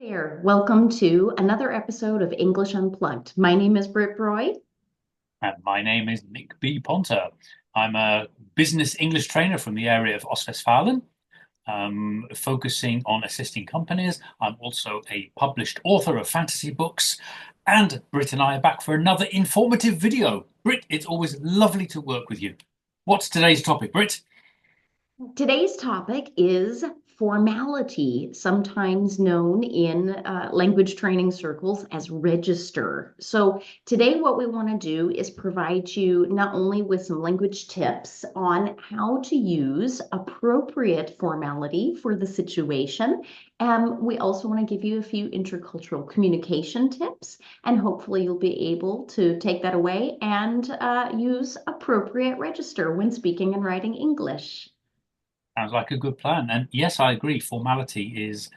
There. Welcome to another episode of English Unplugged. My name is Britt Breu. And my name is nick.ponter. I'm a business English trainer from the area of Ostwestfalen, focusing on assisting companies. I'm also a published author of fantasy books. And Britt and I are back for another informative video. Britt, it's always lovely to work with you. What's today's topic, Britt? Today's topic is formality, sometimes known in language training circles as register. So, today, what we want to do is provide you not only with some language tips on how to use appropriate formality for the situation, we also want to give you a few intercultural communication tips, and hopefully, you'll be able to take that away and use appropriate register when speaking and writing English. Sounds like a good plan. And yes, I agree. Formality is,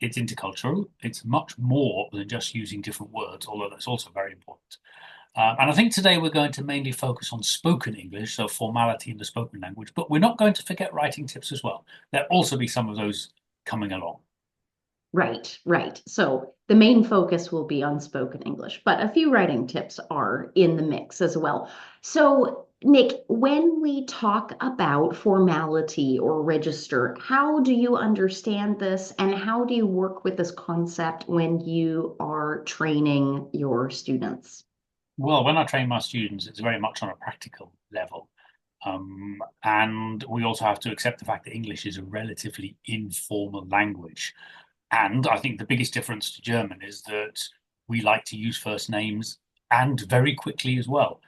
it's intercultural. It's much more than just using different words, although that's also very important. And I think today we're going to mainly focus on spoken English, so formality in the spoken language, but we're not going to forget writing tips as well. There'll also be some of those coming along. Right, right. So the main focus will be on spoken English, but a few writing tips are in the mix as well. So, Nick, when we talk about formality or register, how do you understand this and how do you work with this concept when you are training your students? Well, when I train my students, it's very much on a practical level. And we also have to accept the fact that English is a relatively informal language. And I think the biggest difference to German is that we like to use first names and very quickly as well.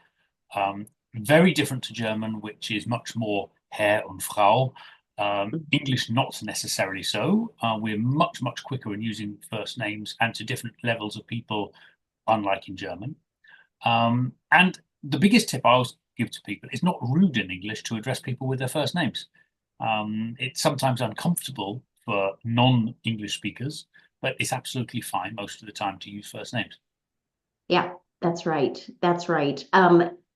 Very different to German, which is much more Herr und Frau. English, not necessarily so. We're much, much quicker in using first names and to different levels of people, unlike in German. And the biggest tip I always give to people is not rude in English to address people with their first names. It's sometimes uncomfortable for non-English speakers, but it's absolutely fine most of the time to use first names. Yeah, that's right. That's right.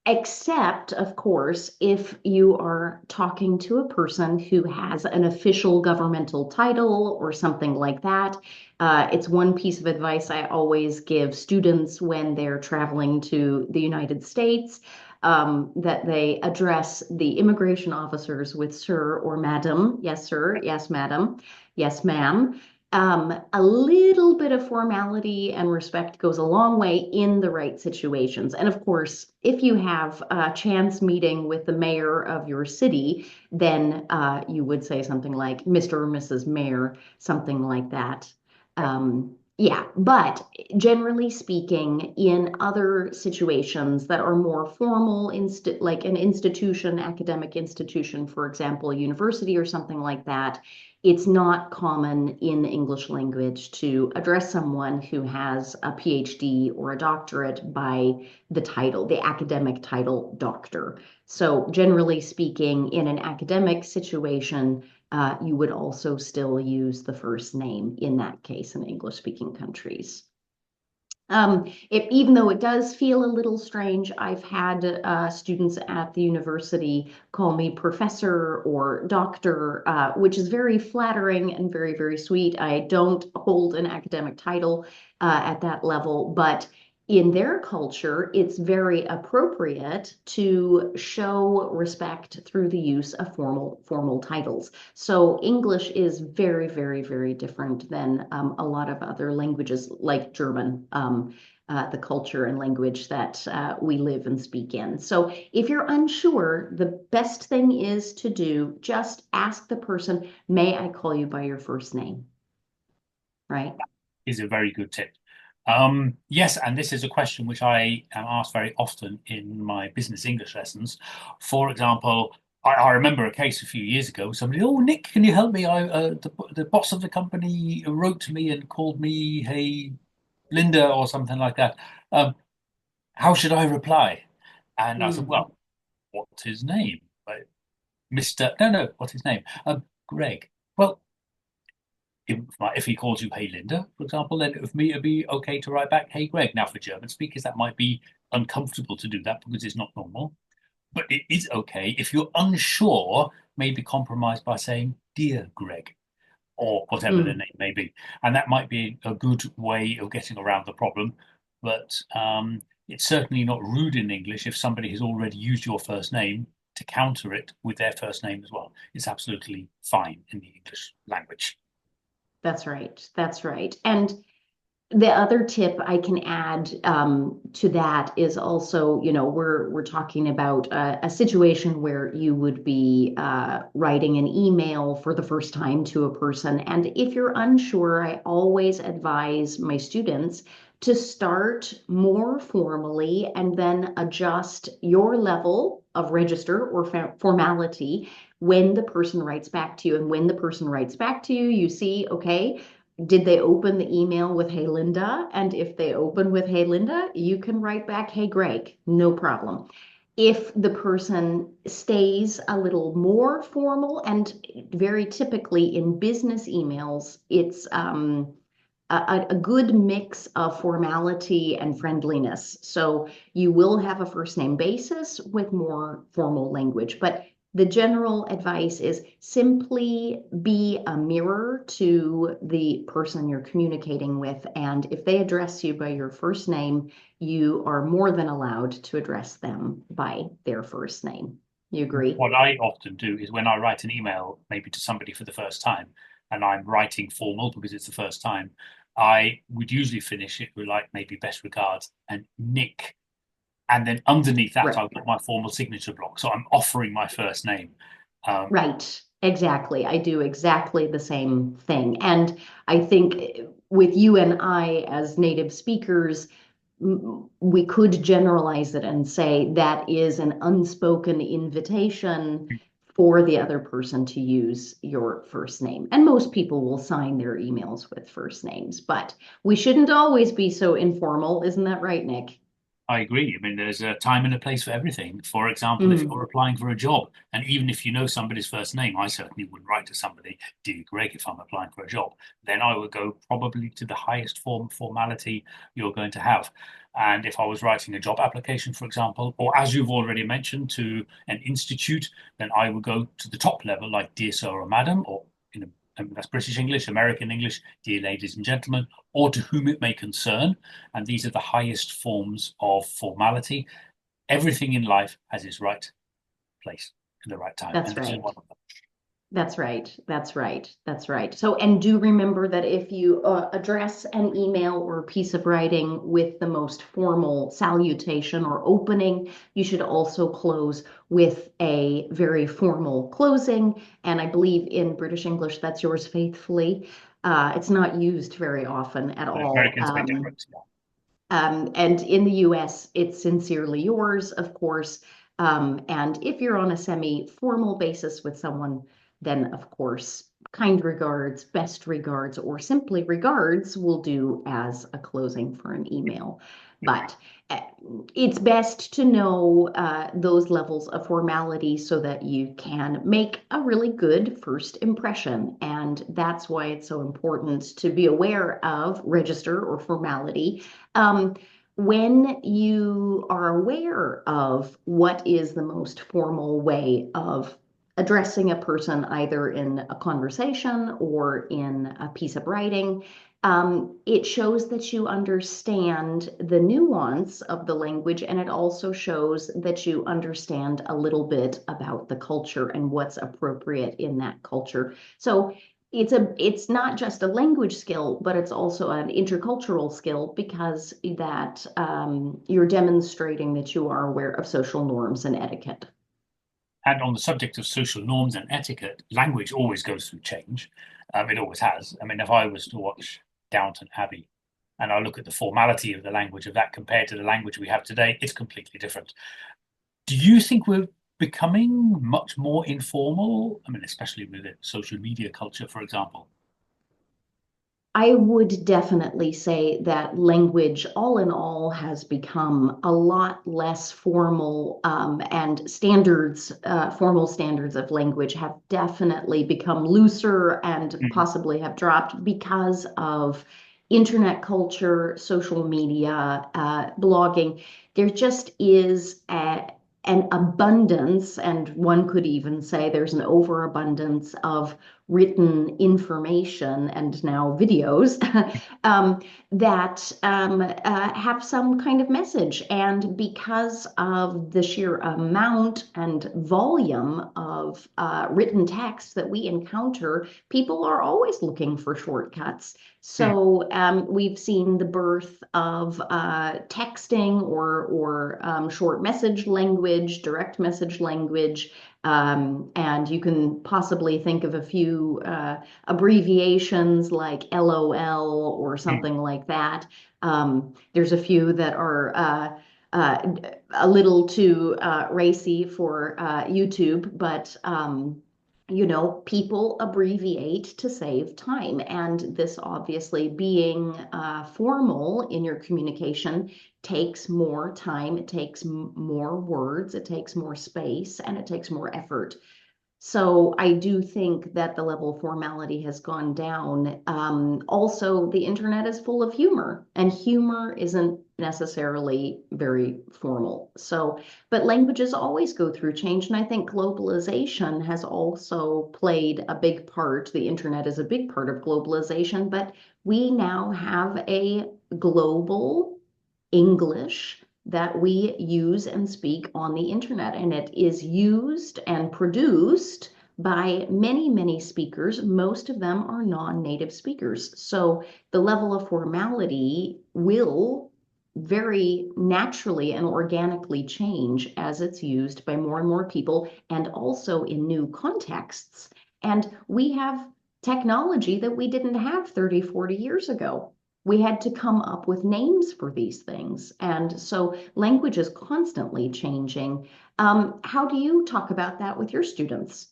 Except, of course, if you are talking to a person who has an official governmental title or something like that. It's one piece of advice I always give students when they're traveling to the United States, that they address the immigration officers with sir or madam. Yes, sir. Yes, madam. Yes, ma'am. A little bit of formality and respect goes a long way in the right situations. And of course, if you have a chance meeting with the mayor of your city, then you would say something like Mr. or Mrs. Mayor, something like that. Yeah, but generally speaking, in other situations that are more formal, like an institution, academic institution, for example, a university or something like that, it's not common in the English language to address someone who has a PhD or a doctorate by the title, the academic title doctor. So, generally speaking, in an academic situation, you would also still use the first name in that case in English speaking countries. Even though it does feel a little strange, I've had students at the university call me professor or doctor, which is very flattering and very, very sweet. I don't hold an academic title at that level, but in their culture, it's very appropriate to show respect through the use of formal titles. So English is very, very, very different than a lot of other languages like German, the culture and language that we live and speak in. So if you're unsure, the best thing is to do just ask the person, may I call you by your first name? Right? Is a very good tip. Yes, and this is a question which I am asked very often in my business English lessons. For example, I remember a case a few years ago. Somebody, oh, Nick, can you help me? The boss of the company wrote to me and called me, hey, Linda, or something like that. How should I reply? And I said, Mm. well, what's his name? Mr. No, no, what's his name? Greg. Well, if he calls you Hey Linda, for example, then for me it'd be okay to write back Hey Greg. Now for German speakers, that might be uncomfortable to do that because it's not normal. But it is okay if you're unsure, maybe compromise by saying Dear Greg. or whatever their Mm. name may be. And that might be a good way of getting around the problem. But it's certainly not rude in English if somebody has already used your first name to counter it with their first name as well. It's absolutely fine in the English language. That's right. That's right. And the other tip I can add to that is also, we're talking about a situation where you would be writing an email for the first time to a person. And if you're unsure, I always advise my students to start more formally and then adjust your level of register or formality when the person writes back to you. And when the person writes back to you, you see, okay, did they open the email with "Hey Linda"? And if they open with "Hey Linda," you can write back "Hey Greg," no problem. If the person stays a little more formal, and very typically in business emails, it's a good mix of formality and friendliness. So you will have a first name basis with more formal language, but the general advice is simply be a mirror to the person you're communicating with. And if they address you by your first name, you are more than allowed to address them by their first name. You agree? What I often do is when I write an email, maybe to somebody for the first time, and I'm writing formal because it's the first time, I would usually finish it with like maybe best regards and Nick. And then underneath that, Right. I've got my formal signature block. So I'm offering my first name. Um, Right. Exactly. I do exactly the same thing. And I think with you and I as native speakers, we could generalize it and say that is an unspoken invitation for the other person to use your first name. And most people will sign their emails with first names, but we shouldn't always be so informal. Isn't that right, Nick? I agree. I mean, there's a time and a place for everything. For example, if you're Mm. applying for a job, and even if you know somebody's first name, I certainly wouldn't write to somebody, "Dear Greg," if I'm applying for a job. Then I would go probably to the highest formality you're going to have. And if I was writing a job application, for example, or as you've already mentioned, to an institute, then I would go to the top level, like "Dear Sir" or "Madam," or you know, that's British English, American English, "Dear ladies and gentlemen," or "To whom it may concern." And these are the highest forms of formality. Everything in life has its right place at the right time, That's and this is right. one of them. That's right. That's right. That's right. So, and do remember that if you address an email or a piece of writing with the most formal salutation or opening, you should also close with a very formal closing. And I believe in British English, that's "Yours faithfully." It's not used very often at The all. Americans may different. Yeah. And in the US, it's "Sincerely yours," of course. And if you're on a semi-formal basis with someone, then of course, "Kind regards," "Best regards," or simply "Regards" will do as a closing for an email. But uh, it's best to know those levels of formality so that you can make a really good first impression. And that's why it's so important to be aware of register or formality. Um, when you are aware of what is the most formal way of addressing a person, either in a conversation or in a piece of writing, it shows that you understand the nuance of the language, and it also shows that you understand a little bit about the culture and what's appropriate in that culture. So it's not just a language skill, but it's also an intercultural skill because that you're demonstrating that you are aware of social norms and etiquette. And on the subject of social norms and etiquette, language always goes through change. It always has. I mean, if I was to watch Downton Abbey and I look at the formality of the language of that compared to the language we have today, it's completely different. Do you think we're becoming much more informal? I mean, especially with the social media culture, for example. I would definitely say that language, all in all, has become a lot less formal, and formal standards of language have definitely become looser and Mm. possibly have dropped because of internet culture, social media, blogging. There just is an abundance, and one could even say there's an overabundance of written information and now videos um, that have some kind of message. And because of the sheer amount and volume of written text that we encounter, people are always looking for shortcuts. Hmm. So we've seen the birth of texting or short message language, direct message language, and you can possibly think of a few abbreviations like LOL or Hmm. something like that. There's a few that are uh, a little too racy for YouTube, but people abbreviate to save time. And this obviously being formal in your communication takes more time, it takes more words, it takes more space, and it takes more effort. So I do think that the level of formality has gone down. Also, the internet is full of humor, and humor isn't necessarily very formal. So, but languages always go through change, and I think globalization has also played a big part. The internet is a big part of globalization, but we now have a global English that we use and speak on the internet, and it is used and produced by many, many speakers. Most of them are non-native speakers. So the level of formality will very naturally and organically change as it's used by more and more people and also in new contexts. And we have technology that we didn't have 30, 40 years ago. We had to come up with names for these things. And so language is constantly changing. How do you talk about that with your students?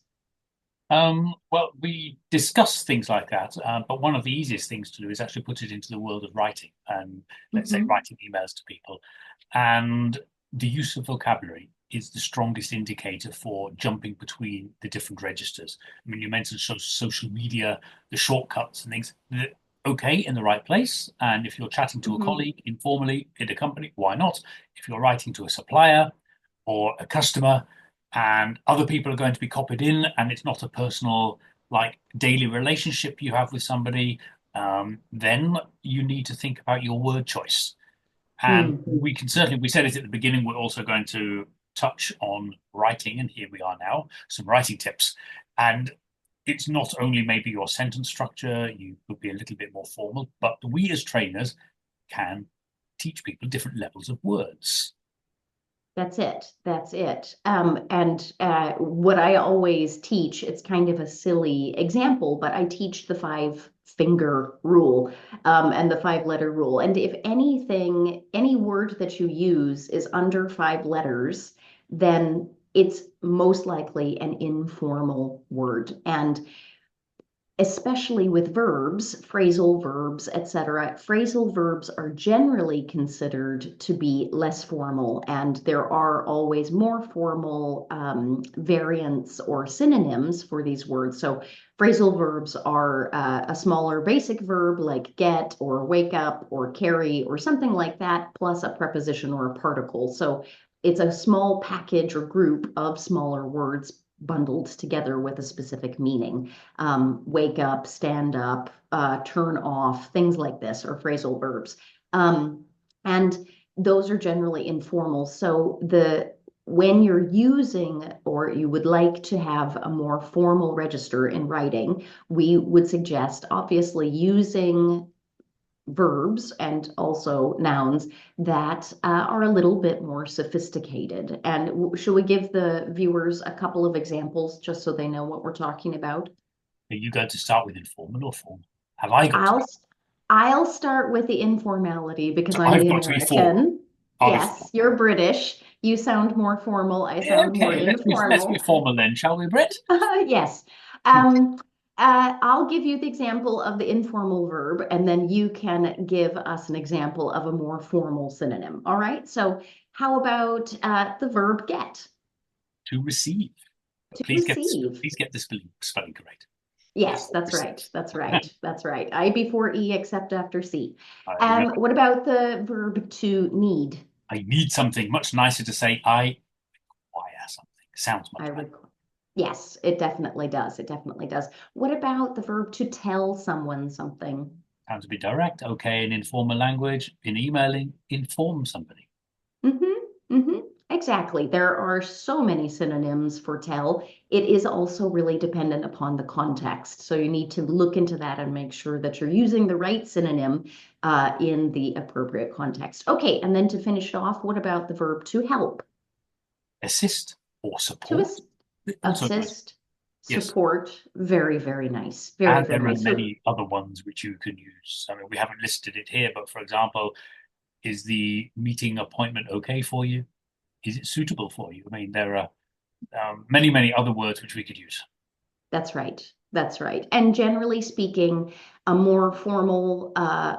Well, we discuss things like that, but one of the easiest things to do is actually put it into the world of writing, and let's say Mhm. writing emails to people. And the use of vocabulary is the strongest indicator for jumping between the different registers. I mean, you mentioned social media, the shortcuts and things. Okay, in the right place. And if you're chatting to a Mhm. colleague informally in a company, why not? If you're writing to a supplier or a customer, and other people are going to be copied in, and it's not a personal, like daily relationship you have with somebody, then you need to think about your word choice. And Mm. we said it at the beginning, we're also going to touch on writing, and here we are now, some writing tips. And it's not only maybe your sentence structure, you could be a little bit more formal, but we as trainers can teach people different levels of words. That's it. That's it. And what I always teach, it's kind of a silly example, but I teach the five finger rule and the five letter rule. And if anything, any word that you use is under five letters, then it's most likely an informal word. And especially with verbs, phrasal verbs, etc. Phrasal verbs are generally considered to be less formal, and there are always more formal variants or synonyms for these words. So phrasal verbs are a smaller basic verb like get or wake up or carry or something like that, plus a preposition or a particle. So it's a small package or group of smaller words bundled together with a specific meaning. Wake up, stand up, turn off, things like this are phrasal verbs. And those are generally informal. So when you're using or you would like to have a more formal register in writing, we would suggest obviously using verbs and also nouns that are a little bit more sophisticated. And should we give the viewers a couple of examples just so they know what we're talking about? Are you going to start with informal or formal? Have I got to I'll be? I'll start with the informality because So I'm I've the got to be formal. American. I'll be Yes, formal. you're British. You sound more formal. I sound more Okay, let's be informal. formal then, shall we, Britt? Yes. Um, I'll give you the example of the informal verb, and then you can give us an example of a more formal synonym. All right. So, how about the verb get? To receive. To Please get this. receive. Please get this spelling correct. Yes, that's Receive. right. That's right. That's right. I before E except after C. I remember. What about the verb to need? I need something. Much nicer to say I require something. Sounds I much better. require. Yes, it definitely does. It definitely does. What about the verb to tell someone something? Sounds a bit direct. Okay, in informal language, in emailing, inform somebody. Mm-hmm, mm-hmm. Exactly. There are so many synonyms for tell. It is also really dependent upon the context. So you need to look into that and make sure that you're using the right synonym in the appropriate context. Okay, and then to finish it off, what about the verb to help? Assist or To support. Also nice. assist, Yes. support. Very, very nice. Very, And very there are nice. So many other ones which you can use. I mean, we haven't listed it here, but for example, is the meeting appointment okay for you? Is it suitable for you? I mean, there are many, many other words which we could use. that's right. That's right. And generally speaking, a more formal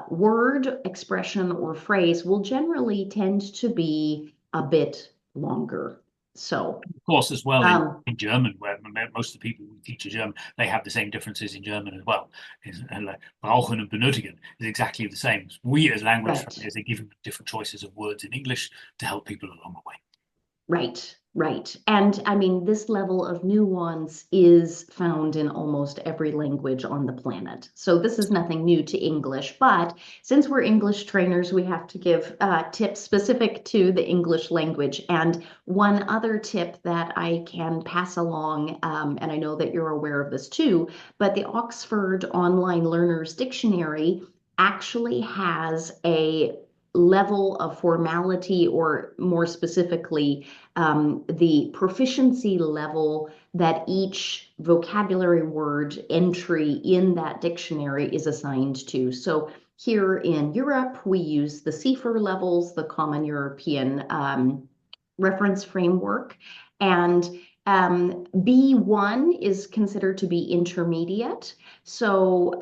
word, expression, or phrase will generally tend to be a bit longer. So, Of course, as well um, in German, where most of the people who teach German, they have the same differences in German as well. Like, brauchen and benötigen is exactly the same. We as language right. trainers are given different choices of words in English to help people along the way. Right, right. And I mean, this level of nuance is found in almost every language on the planet. So this is nothing new to English. But since we're English trainers, we have to give tips specific to the English language. And one other tip that I can pass along, and I know that you're aware of this too, but the Oxford Online Learners Dictionary actually has a level of formality, or more specifically, the proficiency level that each vocabulary word entry in that dictionary is assigned to. So here in Europe, we use the CEFR levels, the Common European Reference Framework. And B1 is considered to be intermediate. So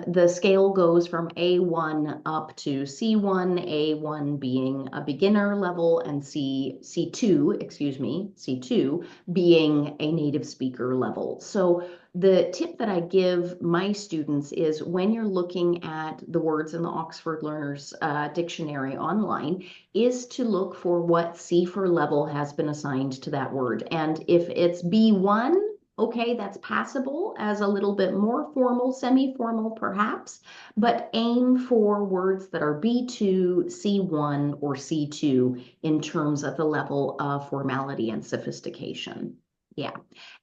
the scale goes from A1 up to C1, A1 being a beginner level, and C2, excuse me, C2 being a native speaker level. So the tip that I give my students is when you're looking at the words in the Oxford Learners Dictionary online, is to look for what CEFR level has been assigned to that word. And if it's B1, okay, that's passable as a little bit more formal, semi-formal perhaps, but aim for words that are B2, C1, or C2 in terms of the level of formality and sophistication. Yeah.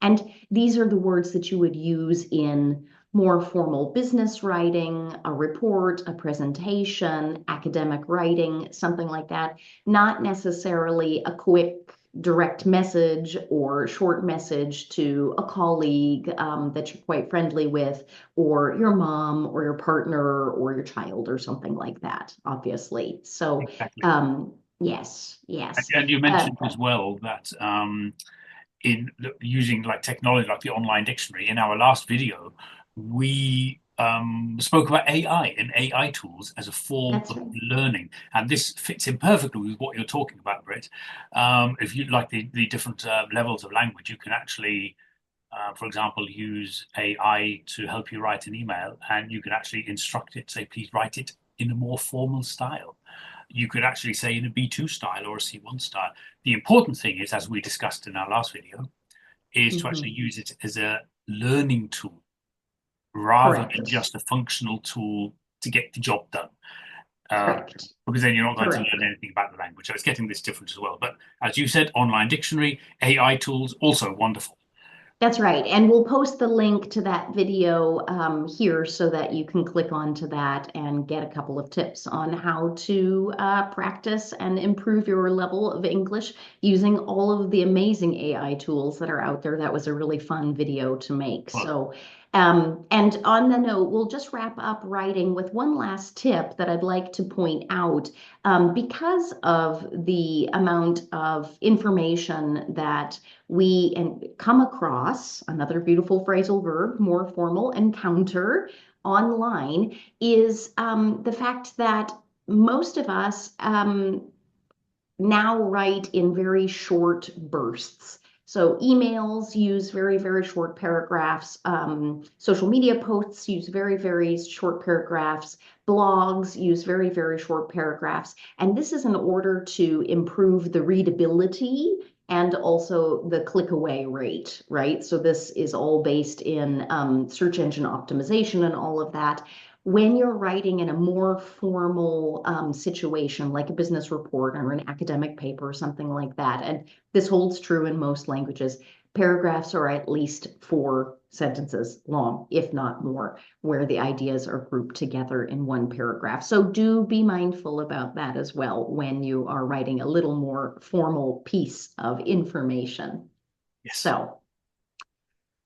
And these are the words that you would use in more formal business writing, a report, a presentation, academic writing, something like that. Not necessarily a quick direct message or short message to a colleague that you're quite friendly with, or your mom or your partner or your child or something like that, obviously. So, Exactly. yes, yes. And you mentioned as well that in using like technology like the online dictionary, in our last video, we spoke about AI and AI tools as a form That's of right. learning. And this fits in perfectly with what you're talking about, Britt. If you like the different levels of language, you can actually, for example, use AI to help you write an email, and you can actually instruct it, say, please write it in a more formal style. You could actually say in a B2 style or a C1 style. The important thing is, as we discussed in our last video, is to actually Mhm. use it as a learning tool rather than Correct. just a functional tool to get the job done. Correct. Because then you're not going to Correct. learn anything about the language. So it's getting this difference as well. But as you said, online dictionary, AI tools, also wonderful. That's right. And we'll post the link to that video here so that you can click onto that and get a couple of tips on how to practice and improve your level of English using all of the amazing AI tools that are out there. That was a really fun video to make. Well, So, and on the note, we'll just wrap up writing with one last tip that I'd like to point out. Because of the amount of information that we come across, another beautiful phrasal verb, more formal, encounter online, is the fact that most of us now write in very short bursts. So emails use very, very short paragraphs. Social media posts use very, very short paragraphs. Blogs use very, very short paragraphs. And this is in order to improve the readability and also the click away rate, right? So this is all based in search engine optimization and all of that. When you're writing in a more formal situation, like a business report or an academic paper or something like that, and this holds true in most languages, paragraphs are at least 4 sentences long, if not more, where the ideas are grouped together in one paragraph. So do be mindful about that as well when you are writing a little more formal piece of information. Yes. So,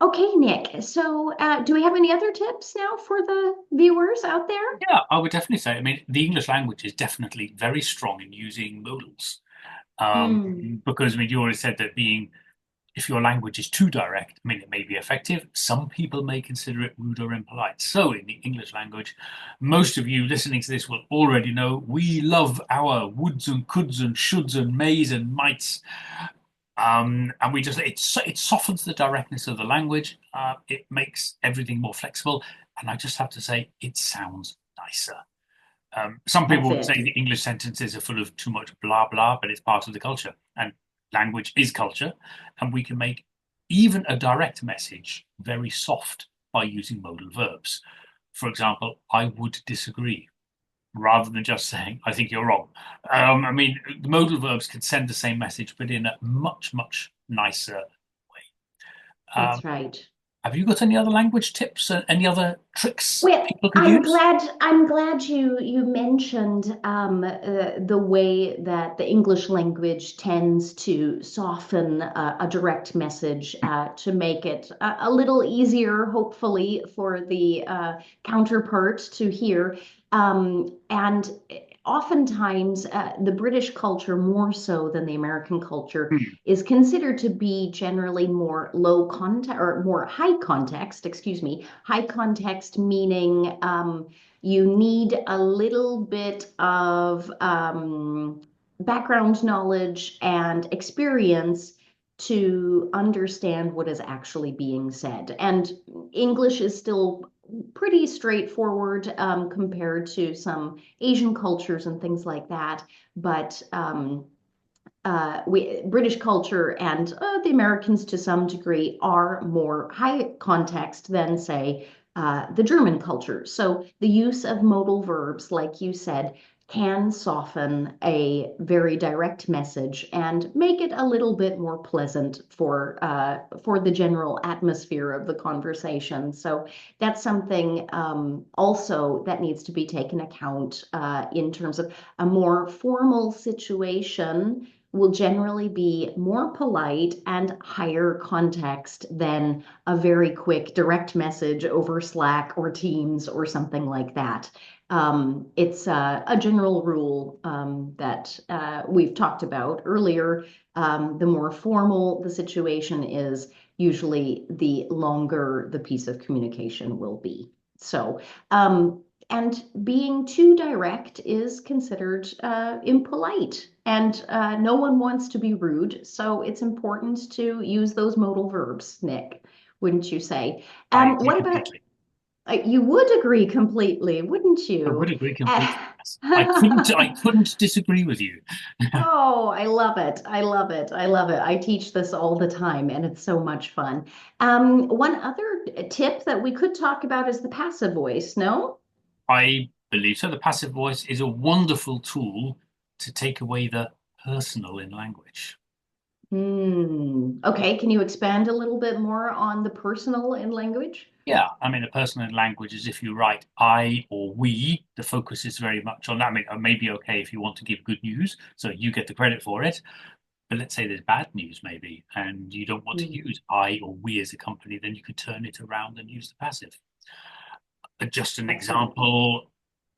okay, Nick. So do we have any other tips now for the viewers out there? Yeah, I would definitely say, I mean, the English language is definitely very strong in using modals. Because, I mean, you already said that if your language is too direct, I mean, it may be effective. Some people may consider it rude or impolite. So in the English language, most of you listening to this will already know we love our woulds and coulds and shoulds and mays and mights. And we just, it softens the directness of the language. It makes everything more flexible. And I just have to say, it sounds nicer. Some people That's would say it. the English sentences are full of too much blah blah, but it's part of the culture. And language is culture, and we can make even a direct message very soft by using modal verbs. For example, I would disagree, rather than just saying, I think you're wrong. I mean, the modal verbs can send the same message, but in a much, much nicer way. That's right. Have you got any other language tips? Any other tricks Well, people could use? I'm glad you mentioned the way that the English language tends to soften a direct message to make it a little easier, hopefully, for the counterpart to hear. And oftentimes, the British culture, more so than the American culture, Hmm. is considered to be generally more low context or more high context, excuse me, high context meaning you need a little bit of background knowledge and experience to understand what is actually being said. And English is still pretty straightforward compared to some Asian cultures and things like that. But British culture and the Americans to some degree are more high context than, say, the German culture. So the use of modal verbs, like you said, can soften a very direct message and make it a little bit more pleasant for the general atmosphere of the conversation. So that's something also that needs to be taken account in terms of a more formal situation will generally be more polite and higher context than a very quick direct message over Slack or Teams or something like that. It's a general rule that we've talked about earlier. The more formal the situation is, usually the longer the piece of communication will be. So, and being too direct is considered impolite, and no one wants to be rude. So it's important to use those modal verbs, Nick, wouldn't you say? I agree What about completely. you would agree completely, wouldn't I would you? agree completely. Yes. I couldn't disagree with you. Oh, I love it. I love it. I love it. I teach this all the time and it's so much fun. One other tip that we could talk about is the passive voice, no? I believe so. The passive voice is a wonderful tool to take away the personal in language. Okay, can you expand a little bit more on the personal in language? Yeah, I mean, the personal in language is if you write I or we, the focus is very much on that. I mean, it may be okay if you want to give good news, so you get the credit for it. But let's say there's bad news, maybe, and you don't want to Mm. use I or we as a company, then you could turn it around and use the passive. Just an Excellent. example,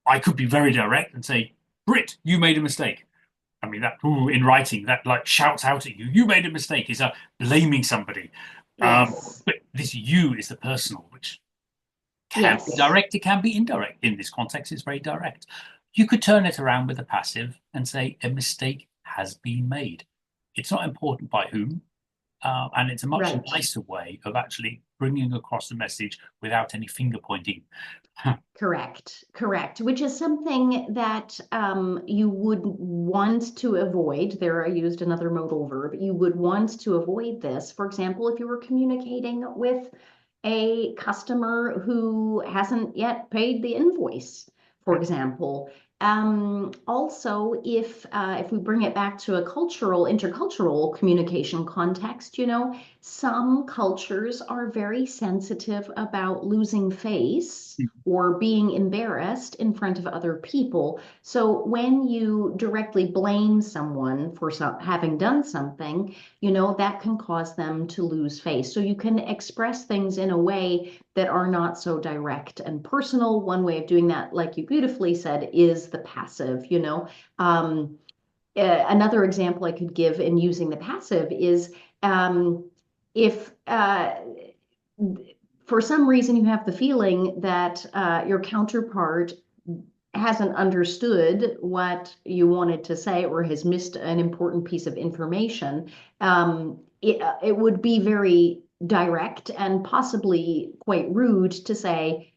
I could be very direct and say, Britt, you made a mistake. I mean, that ooh, in writing, that like shouts out at you, you made a mistake, is blaming somebody. Yes. But this you is the personal, which can be Yes. direct, it can be indirect. In this context, it's very direct. You could turn it around with a passive and say, a mistake has been made. It's not important by whom, And it's a much Right. nicer way of actually bringing across the message without any finger pointing. Correct, correct, which is something that you would want to avoid. There, I used another modal verb. You would want to avoid this. For example, if you were communicating with a customer who hasn't yet paid the invoice, for example. Also, if we bring it back to a intercultural communication context, some cultures are very sensitive about losing face or being embarrassed in front of other people. So when you directly blame someone for having done something, that can cause them to lose face. So you can express things in a way that are not so direct and personal. One way of doing that, like you beautifully said, is the passive. Another example I could give in using the passive is if for some reason you have the feeling that your counterpart hasn't understood what you wanted to say or has missed an important piece of information, it would be very direct and possibly quite rude to say,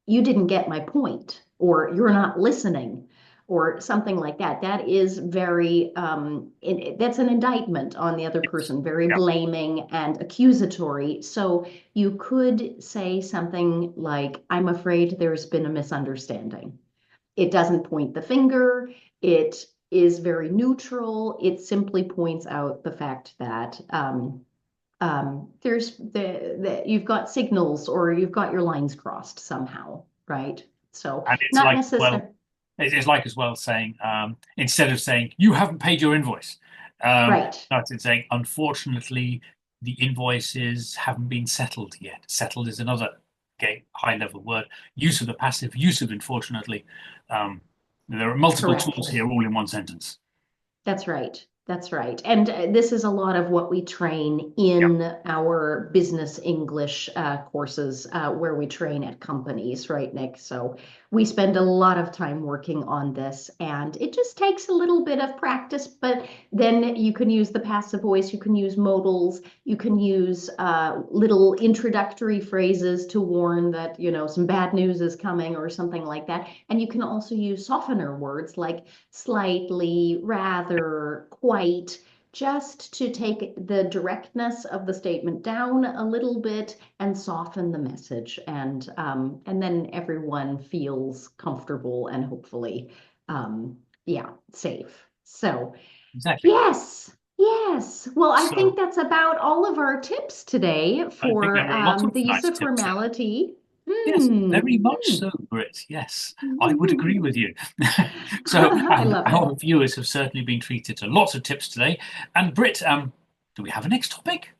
you didn't get my point, or you're not listening, or something like that. That is very, that's an indictment on the other person, very Yeah. blaming and accusatory. So you could say something like, I'm afraid there's been a misunderstanding. It doesn't point the finger. It is very neutral. It simply points out the fact that there's you've got signals or you've got your lines crossed somehow, right? So And it's not like, necessarily well, it's like as well saying, instead of saying, you haven't paid your invoice, right. it's saying, unfortunately, the invoices haven't been settled yet. Settled is another high level word. Use of the passive, use of unfortunately. Um, there are multiple tools Correct. here, all in one sentence. That's right. That's right. And this is a lot of what we train Yeah, in our business English courses where we train at companies, right, Nick? So we spend a lot of time working on this, and it just takes a little bit of practice. But then you can use the passive voice, you can use modals, you can use little introductory phrases to warn that, some bad news is coming or something like that. And you can also use softener words like slightly, rather, quite, just to take the directness of the statement down a little bit and soften the message. And then everyone feels comfortable and hopefully, yeah, safe. So, exactly. yes. Yes. Well, I think So that's about all of our tips today I think for there are a lot of the use nice of tips there. formality. Yes, Hmm. very much so, Britt. Yes, I would agree Hmm. with you. So, I love it. our viewers have certainly been treated to lots of tips today. And Britt, do we have a next topic?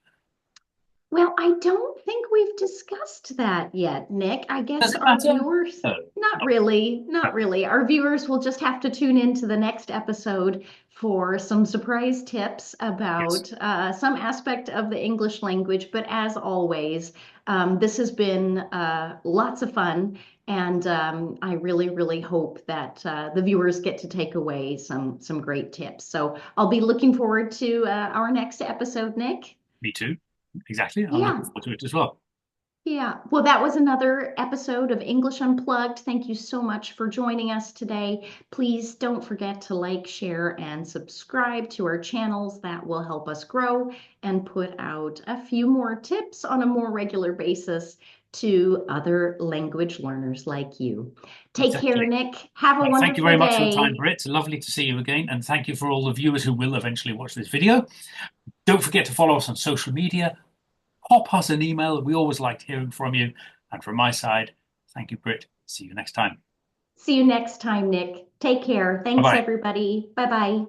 Well, I don't think we've discussed that yet, Nick. I Does guess it our matter? viewers, No, not no, really, no. not really. Our viewers will just have to tune into the next episode for some surprise tips Yes, about some aspect of the English language. But as always, this has been lots of fun. And I really, really hope that the viewers get to take away some great tips. So I'll be looking forward to our next episode, Nick. me too. Exactly. I'm looking Yeah. forward to it as well. Yeah, well, that was another episode of English Unplugged. Thank you so much for joining us today. Please don't forget to like, share, and subscribe to our channels. That will help us grow and put out a few more tips on a more regular basis to other language learners like you. Take care, Exactly. Nick. Have a Well, thank you very wonderful much for your time, day. Britt. Lovely to see you again. And thank you for all the viewers who will eventually watch this video. Don't forget to follow us on social media. Pop us an email. We always liked hearing from you. And from my side, thank you, Britt. See you next time. See you next time, Nick. Take care. Bye Thanks, bye. everybody. Bye bye.